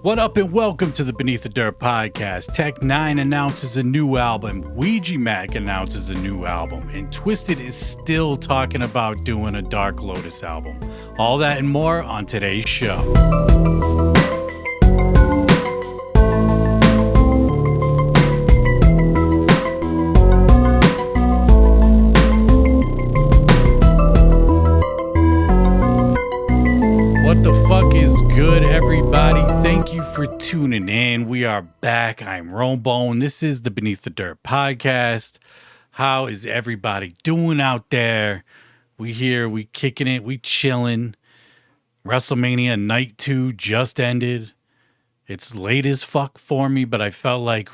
What up and welcome to the Beneath the Dirt podcast. Tech N9ne announces a new album, Ouija Macc announces a new album, and Twiztid is still talking about doing a Dark Lotus album. All that and more on today's show. What the fuck is good, everybody? Thank you for tuning in. We are back. I'm Rombone. This is the Beneath the Dirt podcast. How is everybody doing out there? We here, we kicking it, we chilling. WrestleMania Night 2 just ended. It's late as fuck for me, but I felt like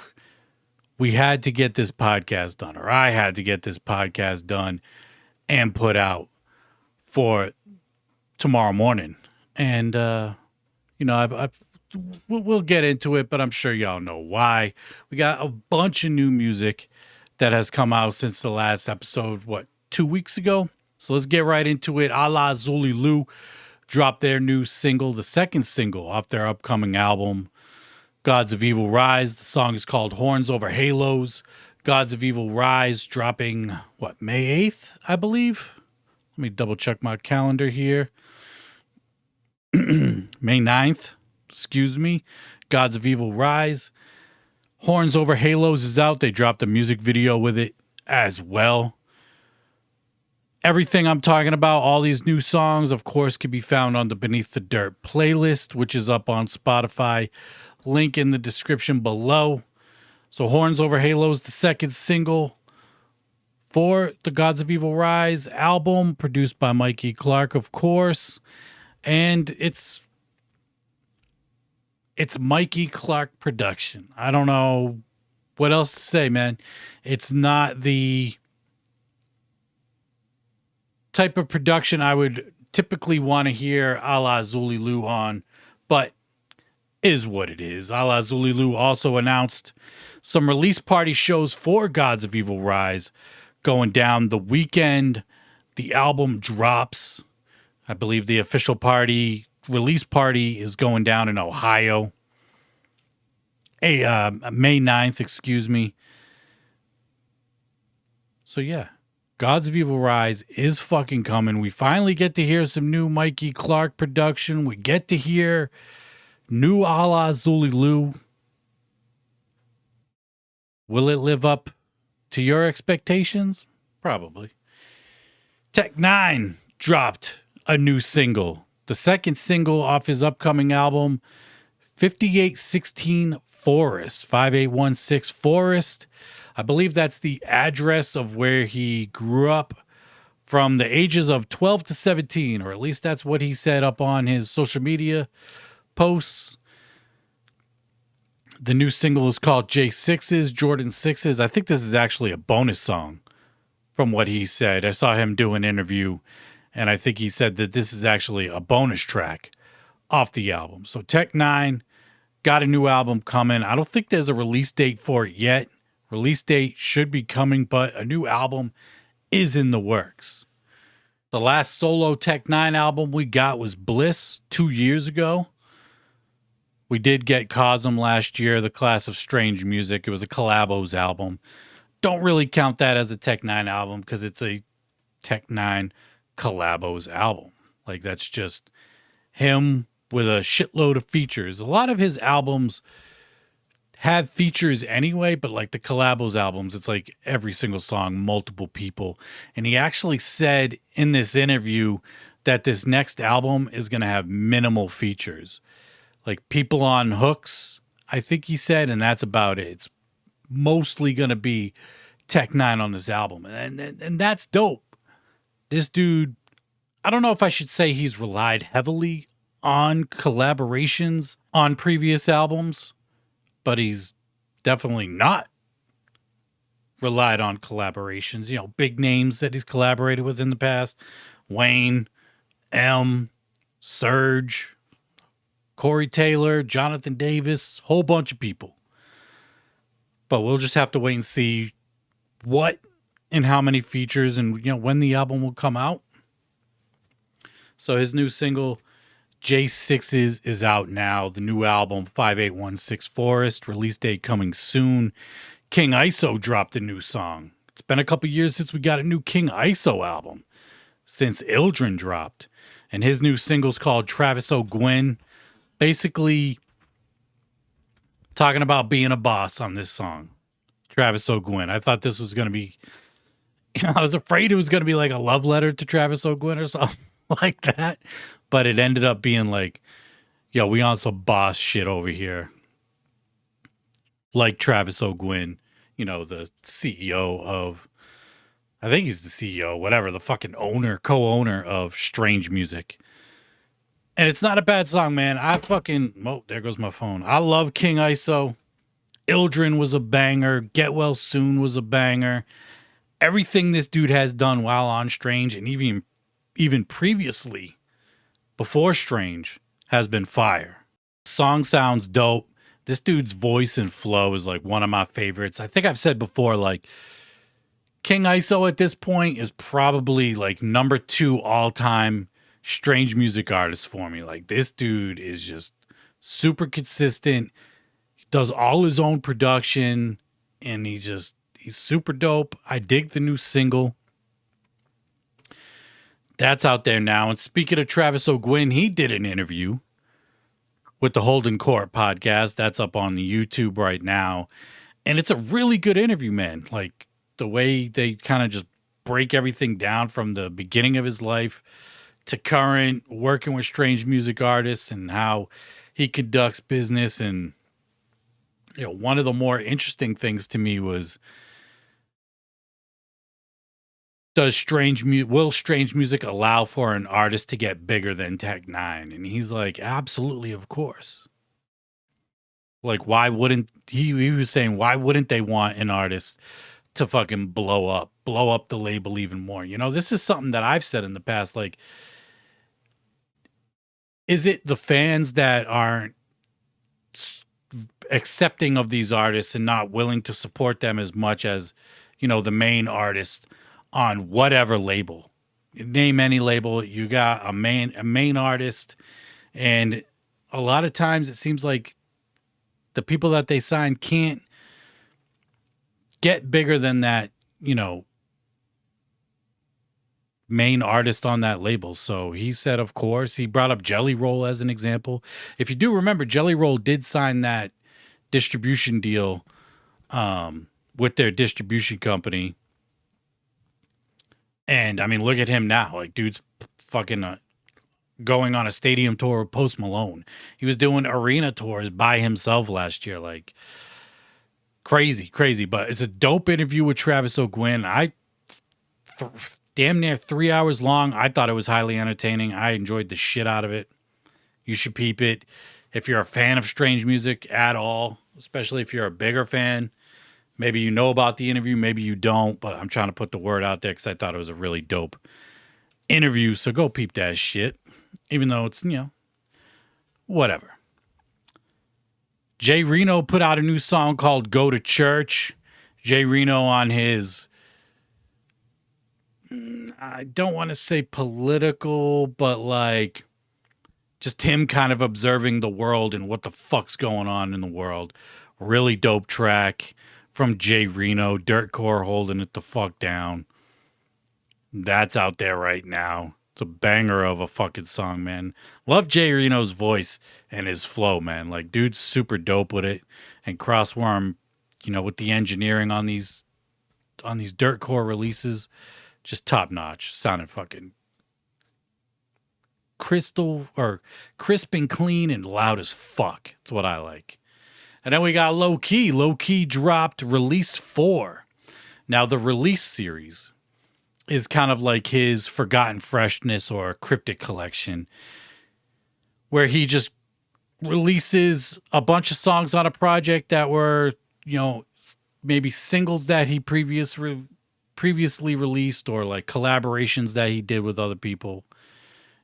we had to get this podcast done, or I had to get this podcast done and put out for tomorrow morning. And, we'll get into it, but I'm sure y'all know why. We got a bunch of new music that has come out since the last episode, 2 weeks ago? So let's get right into it. A La Zulu dropped their new single, the second single off their upcoming album, Gods of Evil Rise. The song is called Horns Over Halos. Gods of Evil Rise dropping, May 8th, I believe? Let me double check my calendar here. May 9th, excuse me. Gods of Evil Rise. Horns Over Halos is out. They dropped a music video with it as well. Everything I'm talking about, all these new songs, of course, can be found on the Beneath the Dirt playlist, which is up on Spotify. Link in the description below. So Horns Over Halos, the second single for the Gods of Evil Rise album, produced by Majik, of course. And it's Mikey Clark production. I don't know what else to say, man. It's not the type of production I would typically want to hear A La Zulu on, but is what it is. A La Zulu also announced some release party shows for Gods of Evil Rise going down the weekend. The album drops. I believe the official release party is going down in Ohio. May 9th, excuse me. So yeah, Gods of Evil Rise is fucking coming. We finally get to hear some new Mikey Clark production. We get to hear new A La Zulu. Will it live up to your expectations? Probably. Tech N9ne dropped a new single, the second single off his upcoming album, 5816 Forest, 5816 Forest. I believe that's the address of where he grew up from the ages of 12 to 17, or at least that's what he said up on his social media posts. The new single is called J6's, Jordan 6's. I think this is actually a bonus song from what he said. I saw him do an interview, and I think he said that this is actually a bonus track off the album. So Tech N9ne got a new album coming. I don't think there's a release date for it yet. Release date should be coming, but a new album is in the works. The last solo Tech N9ne album we got was Bliss 2 years ago. We did get Cosm last year, the Class of Strange Music. It was a collabos album. Don't really count that as a Tech N9ne album because it's a Tech N9ne collabos album. Like, that's just him with a shitload of features. A lot of his albums have features anyway, but like the collabos albums, it's like every single song, multiple people. And he actually said in this interview that this next album is going to have minimal features. Like people on hooks, I think he said, and that's about it. It's mostly going to be Tech N9ne on this album. And that's dope. This dude, I don't know if I should say he's relied heavily on collaborations on previous albums, but he's definitely not relied on collaborations. You know, big names that he's collaborated with in the past. Wayne, Surge, Corey Taylor, Jonathan Davis, whole bunch of people. But we'll just have to wait and see what and how many features and, when the album will come out. So his new single, J6's is out now. The new album, 5816 Forest, release date coming soon. King ISO dropped a new song. It's been a couple years since we got a new King ISO album, since Ildren dropped. And his new single's called Travis O'Gwen. Basically talking about being a boss on this song. Travis O'Gwen. I thought this was going to be, I was afraid it was going to be like a love letter to Travis O'Gwen or something like that. But it ended up being like, yo, we on some boss shit over here. Like Travis O'Gwen, you know, the CEO of, I think he's the CEO, whatever, the fucking owner, co-owner of Strange Music. And it's not a bad song, man. Oh, there goes my phone. I love King ISO. Ildren was a banger. Get Well Soon was a banger. Everything this dude has done while on Strange, and even previously, before Strange, has been fire. Song sounds dope. This dude's voice and flow is like one of my favorites. I think I've said before, like, King ISO at this point is probably like number 2 all-time Strange Music artist for me. Like, this dude is just super consistent. He does all his own production, and he's super dope. I dig the new single. That's out there now. And speaking of Travis O'Gwen, he did an interview with the Holden Court podcast. That's up on the YouTube right now. And it's a really good interview, man. Like, the way they kind of just break everything down from the beginning of his life to current, working with Strange Music artists and how he conducts business. And, you know, one of the more interesting things to me was, will Strange Music allow for an artist to get bigger than Tech Nine? And he's like, absolutely, of course. Like, why wouldn't he was saying, why wouldn't they want an artist to fucking blow up the label even more? You know, this is something that I've said in the past. Like, is it the fans that aren't accepting of these artists and not willing to support them as much as, you know, the main artist on whatever label? Name any label, you got a main artist, and a lot of times it seems like the people that they sign can't get bigger than that, you know, main artist on that label. So he said, of course, he brought up Jelly Roll as an example. If you do remember, Jelly Roll did sign that distribution deal with their distribution company. And I mean, look at him now. Like, dude's fucking going on a stadium tour with Post Malone. He was doing arena tours by himself last year. Like, crazy. But it's a dope interview with Travis O'Gwen. Damn near 3 hours long. I thought it was highly entertaining. I enjoyed the shit out of it. You should peep it. If you're a fan of Strange Music at all, especially if you're a bigger fan, maybe you know about the interview, maybe you don't, but I'm trying to put the word out there because I thought it was a really dope interview. So go peep that shit, even though it's, you know, whatever. Jay Reno put out a new song called Go to Church. Jay Reno on his, I don't want to say political, but like just him kind of observing the world and what the fuck's going on in the world. Really dope track from Jay Reno. Dirtcore holding it the fuck down. That's out there right now. It's a banger of a fucking song, man. Love Jay Reno's voice and his flow, man. Like, dude's super dope with it. And Crossworm, you know, with the engineering on these Dirtcore releases, just top notch. Sounded fucking crisp and clean and loud as fuck. That's what I like. And then we got Low Key. Low Key dropped Release 4. Now, the Release series is kind of like his Forgotten Freshness or Cryptic collection, where he just releases a bunch of songs on a project that were, you know, maybe singles that he previously released, or like collaborations that he did with other people.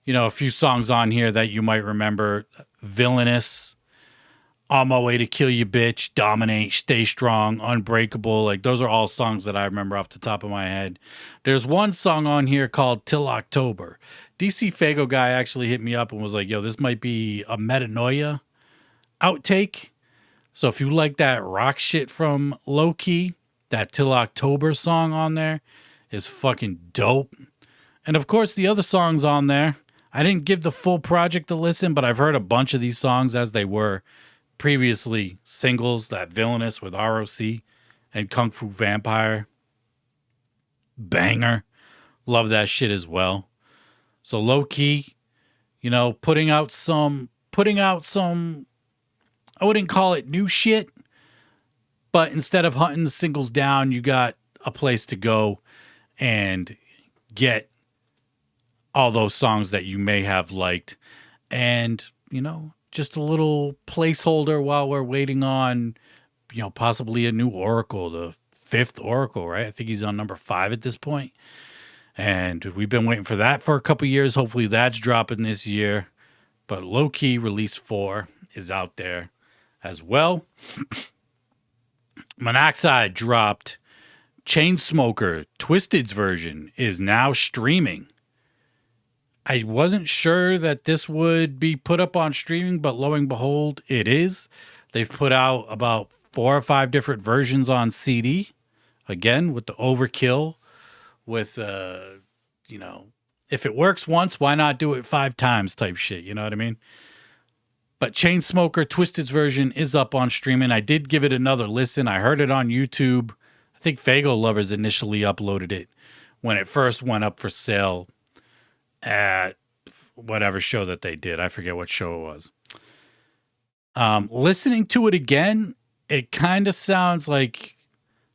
You know, a few songs on here that you might remember: Villainous, On My Way to Kill You Bitch, Dominate, Stay Strong, Unbreakable. Like, those are all songs that I remember off the top of my head. There's one song on here called Till October. DC Fago guy actually hit me up and was like, yo, this might be a Metanoia outtake. So if you like that rock shit from Low Key, that Till October song on there is fucking dope. And of course, the other songs on there, I didn't give the full project a listen, but I've heard a bunch of these songs as they were previously singles. That Villainous with ROC and Kung Fu Vampire. Banger. Love that shit as well. So Low Key, you know, putting out some, I wouldn't call it new shit, but instead of hunting the singles down, you got a place to go and get all those songs that you may have liked. And, you know, just a little placeholder while we're waiting on, you know, possibly a new Oracle, the 5th Oracle, right? I think he's on number 5 at this point. And we've been waiting for that for a couple years. Hopefully that's dropping this year. But Low Key Release 4 is out there as well. Monoxide dropped. Chainsmoker, Twiztid's version, is now streaming. I wasn't sure that this would be put up on streaming, but lo and behold, it is. They've put out about 4 or 5 different versions on CD. Again, with the overkill, with, you know, if it works once, why not do it 5 times type shit, you know what I mean? But Chainsmoker, Twiztid's version is up on streaming. I did give it another listen. I heard it on YouTube. I think Fago Lovers initially uploaded it when it first went up for sale at whatever show that they did. I forget what show it was. Listening to it again, it kind of sounds like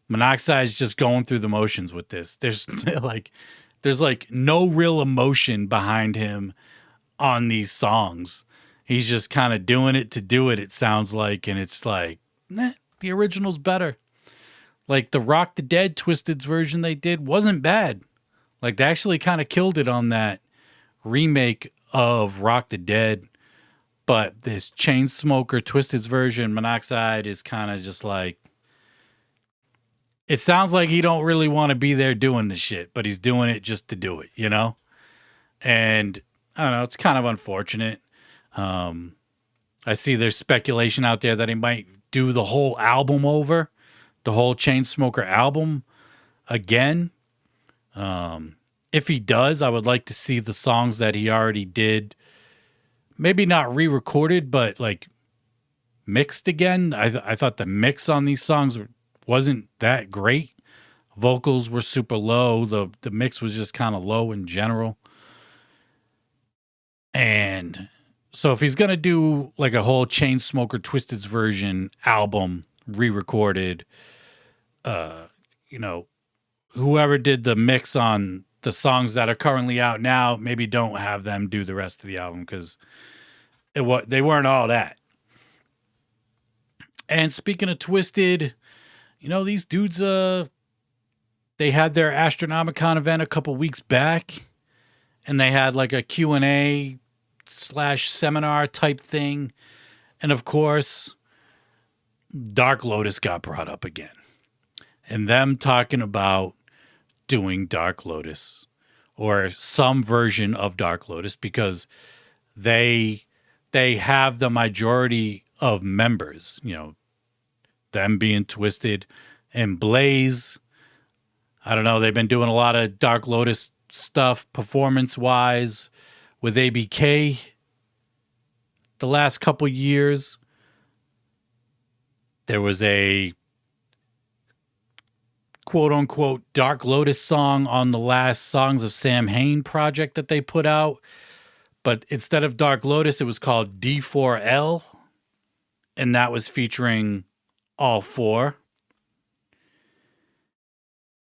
Monoxide's just going through the motions with this. There's like no real emotion behind him on these songs. He's just kind of doing it to do it, it sounds like, and it's like, the original's better. Like the Rock the Dead Twiztid's version they did wasn't bad. Like they actually kind of killed it on that remake of Rock the Dead. But this Chainsmoker Twiztid's version, Monoxide, is kind of just like, it sounds like he don't really want to be there doing the shit, but he's doing it just to do it, you know? And I don't know, it's kind of unfortunate. I see there's speculation out there that he might do the whole album over, the whole Chainsmoker album again. If he does, I would like to see the songs that he already did, maybe not re-recorded, but like mixed again. I thought the mix on these songs wasn't that great. Vocals were super low. The mix was just kind of low in general. And so if he's going to do like a whole Chainsmoker Twiztid's version album re-recorded, you know, whoever did the mix on the songs that are currently out now, maybe don't have them do the rest of the album because they weren't all that. And speaking of Twiztid, you know, these dudes, they had their Astronomicon event a couple weeks back, and they had like a Q&A / seminar type thing. And of course, Dark Lotus got brought up again. And them talking about doing Dark Lotus or some version of Dark Lotus because they have the majority of members, you know, them being Twiztid and Blaze. I don't know. They've been doing a lot of Dark Lotus stuff performance-wise with ABK the last couple years. There was a quote-unquote Dark Lotus song on the last Songs of Sam Hain project that they put out. But instead of Dark Lotus, it was called D4L. And that was featuring all 4.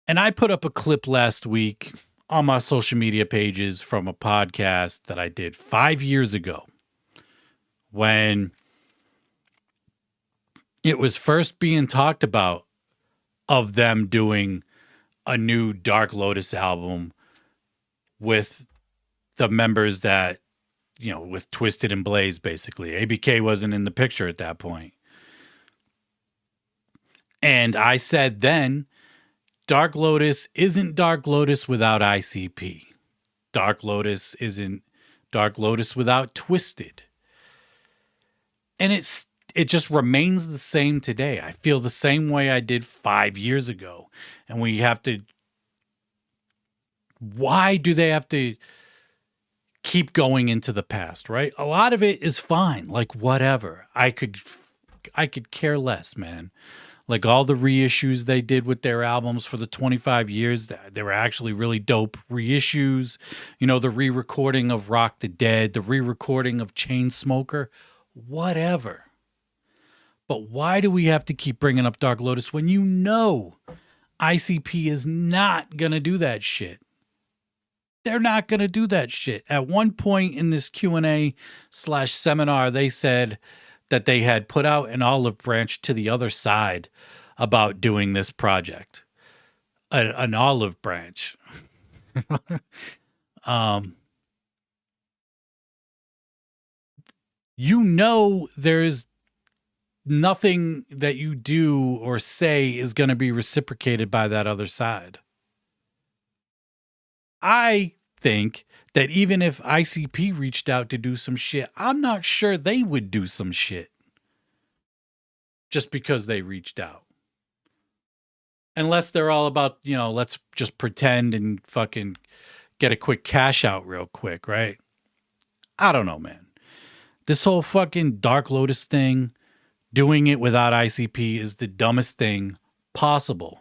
And I put up a clip last week on my social media pages from a podcast that I did 5 years ago when it was first being talked about of them doing a new Dark Lotus album with the members that with Twiztid and Blaze, basically. ABK wasn't in the picture at that point. And I said then, Dark Lotus isn't Dark Lotus without ICP. Dark Lotus isn't Dark Lotus without Twiztid. And it just remains the same today. I feel the same way I did 5 years ago. And we have to... Why do they have to keep going into the past, right? A lot of it is fine. Like, whatever. I could care less, man. Like, all the reissues they did with their albums for the 25 years, they were actually really dope reissues. The re-recording of Rock the Dead, the re-recording of Chainsmoker, whatever. But why do we have to keep bringing up Dark Lotus when ICP is not going to do that shit? They're not going to do that shit. At one point in this Q&A/seminar, they said that they had put out an olive branch to the other side about doing this project. An olive branch. There's nothing that you do or say is going to be reciprocated by that other side. I think that even if ICP reached out to do some shit, I'm not sure they would do some shit just because they reached out. Unless they're all about, let's just pretend and fucking get a quick cash out real quick, right? I don't know, man. This whole fucking Dark Lotus thing, doing it without ICP is the dumbest thing possible.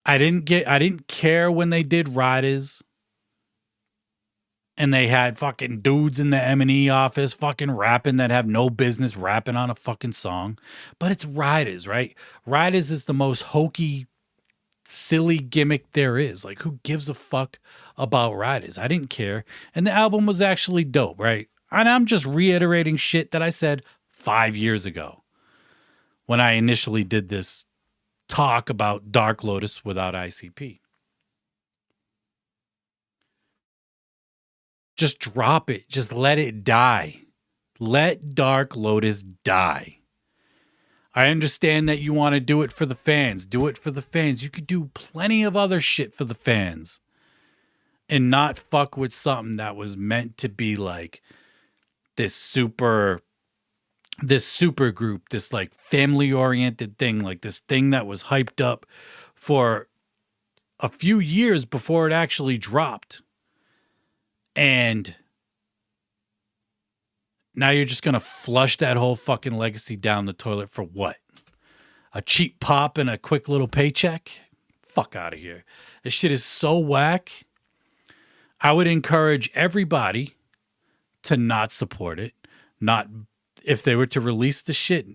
I didn't care when they did Riders and they had fucking dudes in the M&E office fucking rapping that have no business rapping on a fucking song. But it's Riders, right? Riders is the most hokey, silly gimmick there is. Like, who gives a fuck about Riders? I didn't care. And the album was actually dope, right? And I'm just reiterating shit that I said 5 years ago when I initially did this talk about Dark Lotus without ICP. Just drop it. Just let it die. Let Dark Lotus die. I understand that you want to do it for the fans. Do it for the fans. You could do plenty of other shit for the fans and not fuck with something that was meant to be like this super group, this like family oriented thing, like this thing that was hyped up for a few years before it actually dropped. And now you're just going to flush that whole fucking legacy down the toilet for what? A cheap pop and a quick little paycheck? Fuck out of here. This shit is so whack. I would encourage everybody to not support it. If they were to release the shit,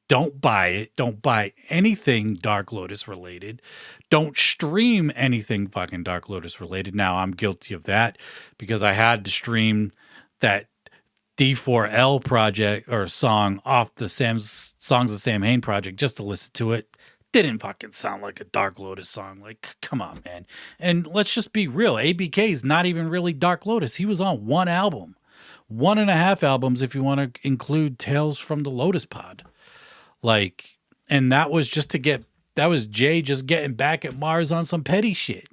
don't buy it. Don't buy anything Dark Lotus related. Don't stream anything fucking Dark Lotus related. Now, I'm guilty of that because I had to stream that D4L project or song off the Songs of Sam Hain project just to listen to it. Didn't fucking sound like a Dark Lotus song. Like, come on, man. And let's just be real. ABK is not even really Dark Lotus. He was on one album. 1.5 albums if you want to include Tales from the Lotus Pod. Like, and that was Jay just getting back at Mars on some petty shit.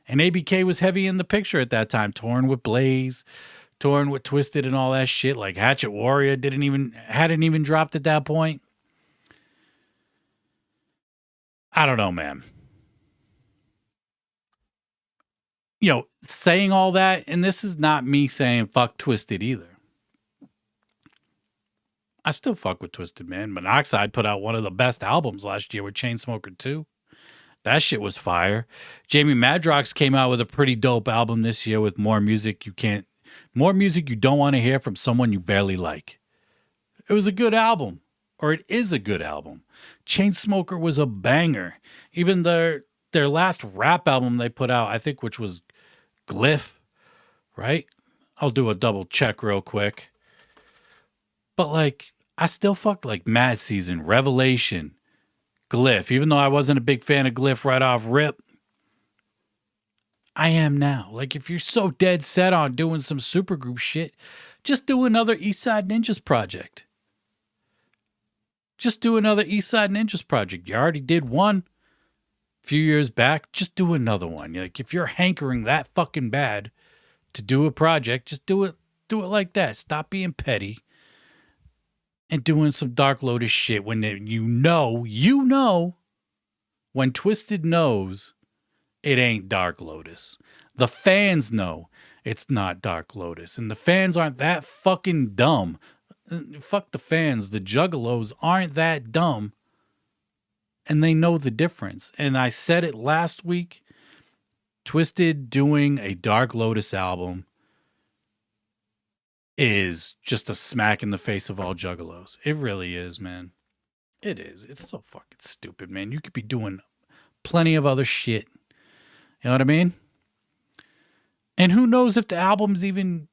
And ABK was heavy in the picture at that time, touring with Blaze, touring with Twiztid and all that shit. Like Hatchet Warrior hadn't even dropped at that point. I don't know, man. Saying all that, and this is not me saying fuck Twiztid either. I still fuck with Twiztid, man. Monoxide put out one of the best albums last year with Chainsmoker 2. That shit was fire. Jamie Madrox came out with a pretty dope album this year with more music you don't want to hear from someone you barely like. It was a good album, or it is a good album. Chainsmoker was a banger. Even their last rap album they put out, I think, which was Glyph, right? I'll do a double check real quick. But like, I still fuck like Mad Season, Revelation, Glyph. Even though I wasn't a big fan of Glyph right off rip, I am now. Like, if you're so dead set on doing some supergroup shit, just do another Eastside Ninjas project. Just do another Eastside Ninjas project. You already did one a few years back. Just do another one. Like, if you're hankering that fucking bad to do a project, just do it. Do it like that. Stop being petty and doing some Dark Lotus shit when you know, when Twiztid knows it ain't Dark Lotus. The fans know it's not Dark Lotus, and the fans aren't that fucking dumb. Fuck the fans. The juggalos aren't that dumb, and they know the difference. And I said it last week. Twiztid doing a Dark Lotus album is just a smack in the face of all juggalos. It really is, man. It is. It's so fucking stupid, man. You could be doing plenty of other shit. You know what I mean? And who knows if the album's even,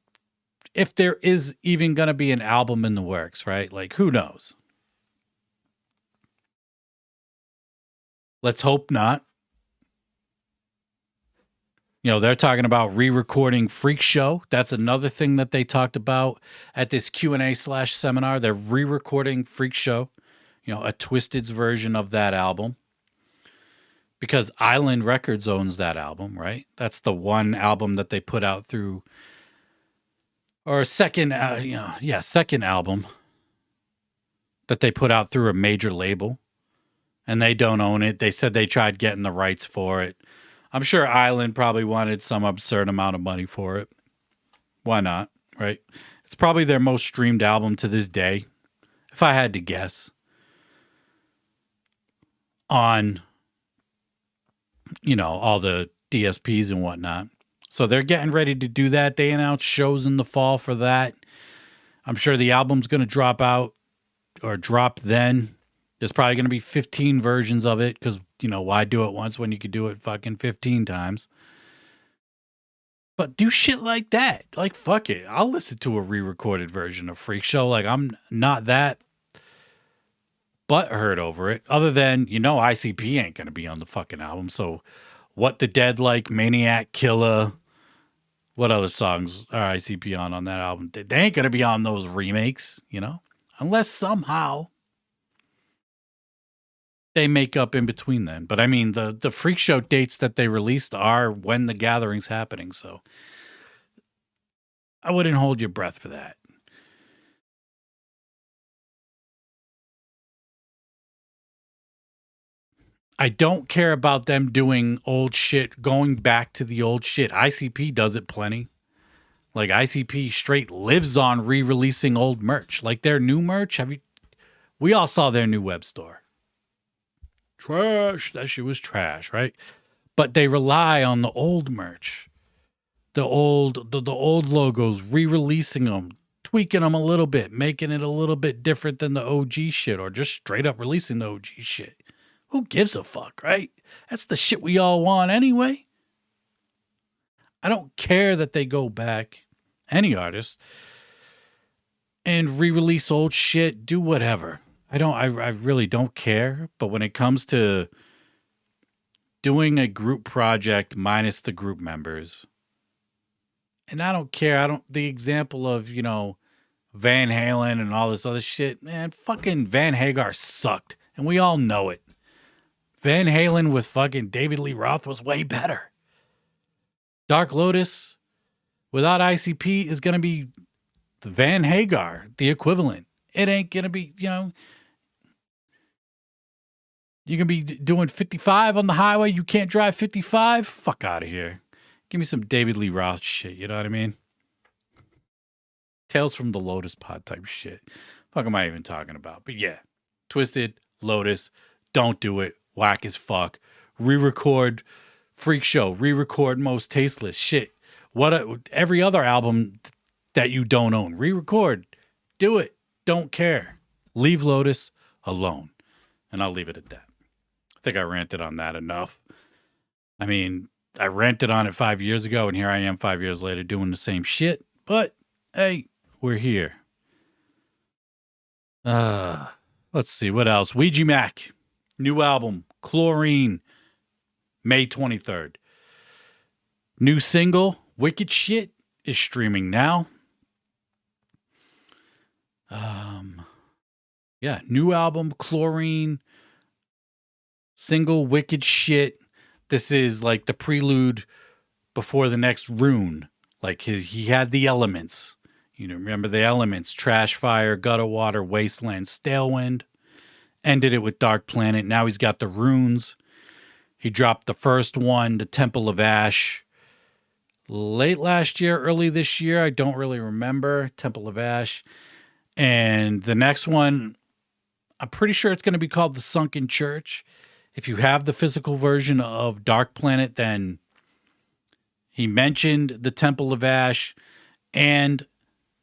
if there is even going to be an album in the works, right? Like, who knows? Let's hope not. You know, they're talking about re-recording Freak Show. That's another thing that they talked about at this Q&A/seminar. They're re-recording Freak Show, you know, a Twiztid's version of that album. Because Island Records owns that album, right? That's the one album that they put out through, or second album that they put out through a major label. And they don't own it. They said they tried getting the rights for it. I'm sure Island probably wanted some absurd amount of money for it. Why not, right? It's probably their most streamed album to this day, if I had to guess. On, you know, all the DSPs and whatnot. So they're getting ready to do that. They announced shows in the fall for that. I'm sure the album's going to drop out or drop then. There's probably going to be 15 versions of it because, you know, why do it once when you could do it fucking 15 times? But do shit like that. Like, fuck it. I'll listen to a re-recorded version of Freak Show. Like, I'm not that butthurt over it. Other than, you know, ICP ain't going to be on the fucking album. So, What the Dead Like, Maniac, Killer. What other songs are ICP on that album? They ain't going to be on those remakes, you know? Unless somehow they make up in between then. But I mean, the Freak Show dates that they released are when the gathering's happening. So I wouldn't hold your breath for that. I don't care about them doing old shit, going back to the old shit. ICP does it plenty. Like, ICP straight lives on re-releasing old merch. Like, their new merch, we all saw their new web store. Trash. That shit was trash, right? But they rely on the old merch. The old logos, re-releasing them, tweaking them a little bit, making it a little bit different than the OG shit, or just straight up releasing the OG shit. Who gives a fuck, right? That's the shit we all want anyway. I don't care that they go back, any artist, and re-release old shit, do whatever. I really don't care. But when it comes to doing a group project minus the group members, and I don't care. The example of, you know, Van Halen and all this other shit, man, fucking Van Hagar sucked. And we all know it. Van Halen with fucking David Lee Roth was way better. Dark Lotus without ICP is going to be the Van Hagar, the equivalent. It ain't going to be, you know, you can be doing 55 on the highway. You can't drive 55. Fuck out of here. Give me some David Lee Roth shit. You know what I mean? Tales from the Lotus pod type shit. Fuck am I even talking about? But yeah, Twiztid, Lotus, don't do it. Whack as fuck. Re-record Freak Show. Re-record Most Tasteless. Shit. Every other album that you don't own. Re-record. Do it. Don't care. Leave Lotus alone. And I'll leave it at that. I think I ranted on that enough. I mean, I ranted on it 5 years ago, and here I am 5 years later doing the same shit. But, hey, we're here. Let's see. What else? Ouija Macc. New album. Chlorine. May 23rd. New single, Wicked Shit, is streaming now. Yeah, new album, Chlorine. Single, Wicked Shit. This is like the prelude before the next rune. Like he had the elements. You know, remember the elements: Trash Fire, Gutter Water, Wasteland, Stalewind. Ended it with Dark Planet. Now he's got the runes. He dropped the first one, the Temple of Ash, late last year, early this year. I don't really remember. Temple of Ash. And the next one, I'm pretty sure it's going to be called The Sunken Church. If you have the physical version of Dark Planet, then he mentioned the Temple of Ash and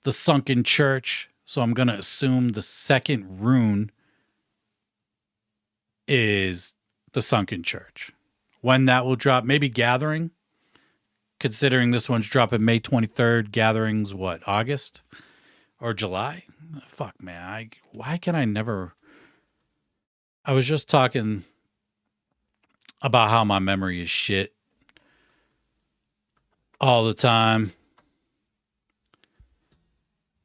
the Sunken Church. So I'm going to assume the second rune is the Sunken Church. When that will drop, maybe Gathering. Considering this one's dropping May 23rd, Gathering's what, August or July? Fuck, man. Why can I never... I was just talking about how my memory is shit all the time.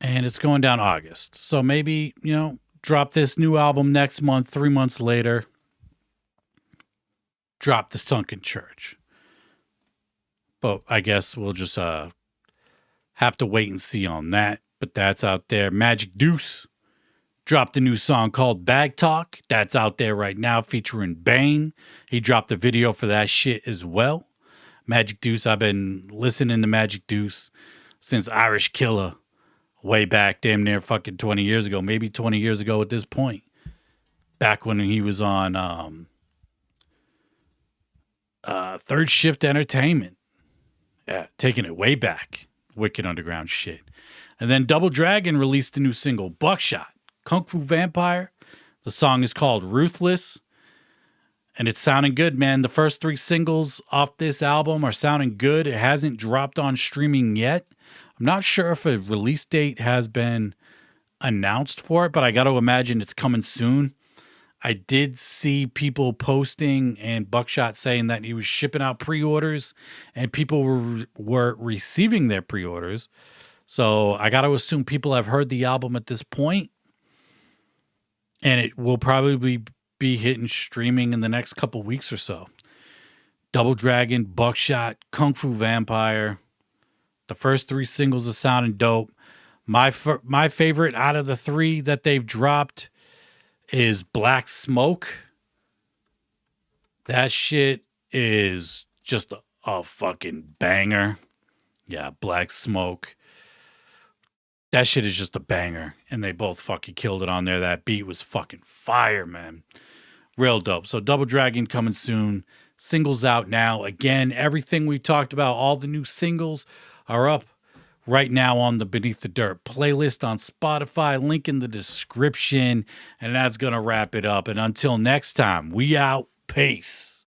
And it's going down August. So maybe, drop this new album next month, 3 months later. Drop the Sunken Church. But I guess we'll just have to wait and see on that. But that's out there. Majik Duce dropped a new song called Bag Talk. That's out there right now featuring Bane. He dropped a video for that shit as well. Majik Duce, I've been listening to Majik Duce since Irish Killer. Way back, damn near fucking 20 years ago. Maybe 20 years ago at this point. Back when he was on Third Shift Entertainment. Yeah, taking it way back. Wicked underground shit. And then Double Dragon released a new single, Buckshot, Kung Fu Vampire. The song is called Ruthless. And it's sounding good, man. The first 3 singles off this album are sounding good. It hasn't dropped on streaming yet. I'm not sure if a release date has been announced for it, but I got to imagine it's coming soon. I did see people posting and Buckshot saying that he was shipping out pre-orders and people were receiving their pre-orders. So I got to assume people have heard the album at this point, and it will probably be hitting streaming in the next couple weeks or so. Double Dragon, Buckshot, Kung Fu Vampire. The first 3 singles are sounding dope. My favorite out of the 3 that they've dropped is Black Smoke. That shit is just a fucking banger. Yeah, Black Smoke. That shit is just a banger. And they both fucking killed it on there. That beat was fucking fire, man. Real dope. So Double Dragon coming soon. Singles out now. Again, everything we talked about, all the new singles are up right now on the Beneath the Dirt playlist on Spotify. Link in the description. And that's going to wrap it up. And until next time, we out. Peace.